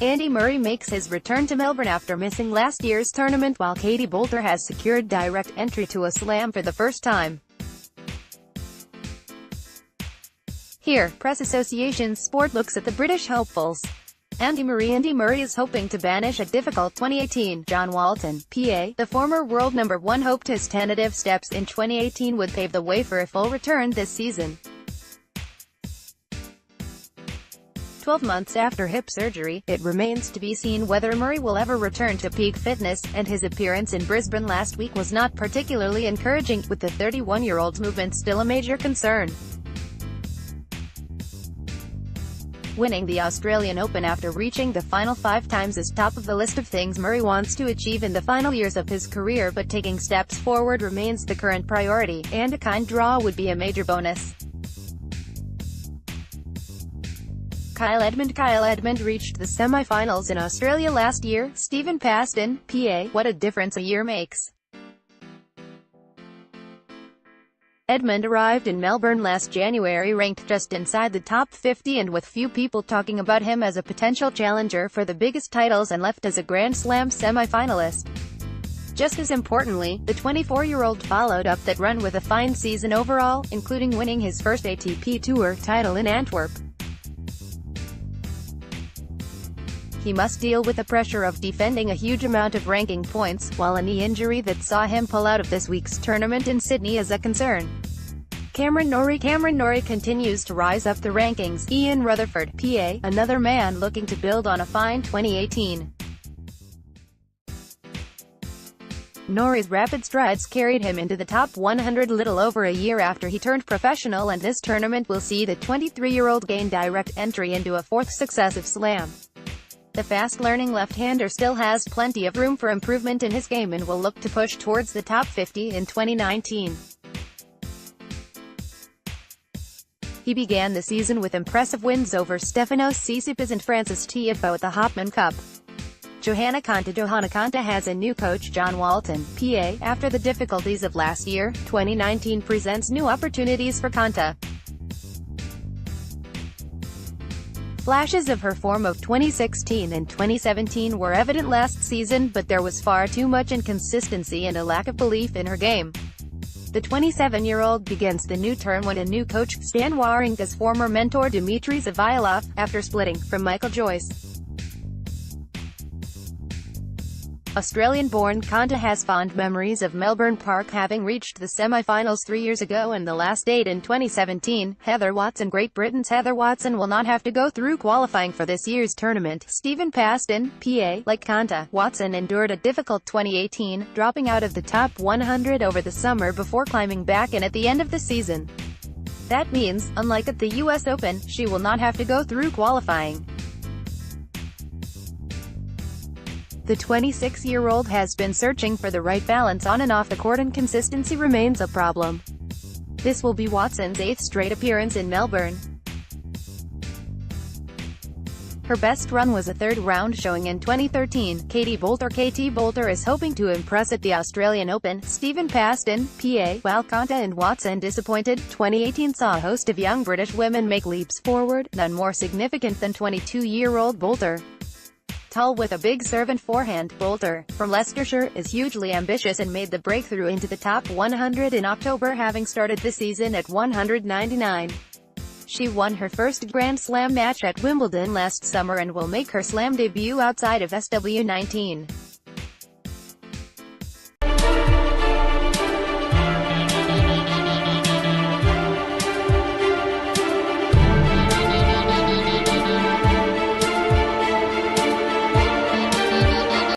MurrayAndy Murray makes his return to Melbourne after missing last year's tournament, while Katie Boulter has secured direct entry to a slam for the first time. Here, Press Association's Sport looks at the British hopefuls. MurrayAndy Murray is hoping to banish a difficult 2018. John Walton, PA, the former world number 1, hoped his tentative steps in 2018 would pave the way for a full return this season. 12 months after hip surgery, it remains to be seen whether Murray will ever return to peak fitness, and his appearance in Brisbane last week was not particularly encouraging, with the 31-year-old's movement still a major concern. Winning the Australian Open after reaching the final 5 times is top of the list of things Murray wants to achieve in the final years of his career, but taking steps forward remains the current priority, and a kind draw would be a major bonus. Kyle Edmund reached the semi-finals in Australia last year. Stephen Paston, PA, what a difference a year makes. Edmund arrived in Melbourne last January ranked just inside the top 50 and with few people talking about him as a potential challenger for the biggest titles, and left as a Grand Slam semi-finalist. Just as importantly, the 24-year-old followed up that run with a fine season overall, including winning his first ATP Tour title in Antwerp. He must deal with the pressure of defending a huge amount of ranking points, while a knee injury that saw him pull out of this week's tournament in Sydney is a concern. Cameron Norrie continues to rise up the rankings. Ian Rutherford, PA, another man looking to build on a fine 2018. Norrie's rapid strides carried him into the top 100 little over a year after he turned professional, and this tournament will see the 23-year-old gain direct entry into a 4th successive slam. The fast-learning left-hander still has plenty of room for improvement in his game and will look to push towards the top 50 in 2019. He began the season with impressive wins over Stefanos Tsitsipas and Francis Tiafoe at the Hopman Cup. Johanna Konta has a new coach, John Walton, PA. After the difficulties of last year, 2019 presents new opportunities for Konta. Flashes of her form of 2016 and 2017 were evident last season, but there was far too much inconsistency and a lack of belief in her game. The 27-year-old begins the new term when a new coach, Stan Wawrinka's former mentor Dmitry Zaviolov, after splitting from Michael Joyce. Australian-born Konta has fond memories of Melbourne Park, having reached the semi-finals 3 years ago and the last 8 in 2017. Heather Watson, Great Britain's Heather Watson will not have to go through qualifying for this year's tournament. Stephen Paston, PA, like Konta, Watson endured a difficult 2018, dropping out of the top 100 over the summer before climbing back in at the end of the season. That means, unlike at the US Open, she will not have to go through qualifying. The 26-year-old has been searching for the right balance on and off the court, and consistency remains a problem. This will be Watson's 8th straight appearance in Melbourne. Her best run was a third-round showing in 2013. Katie Boulter is hoping to impress at the Australian Open. Stephen Paston, PA, while Konta and Watson disappointed, 2018 saw a host of young British women make leaps forward, none more significant than 22-year-old Boulter. Tall with a big serve and forehand, Boulter, from Leicestershire, is hugely ambitious and made the breakthrough into the top 100 in October, having started the season at 199. She won her first Grand Slam match at Wimbledon last summer and will make her slam debut outside of SW19.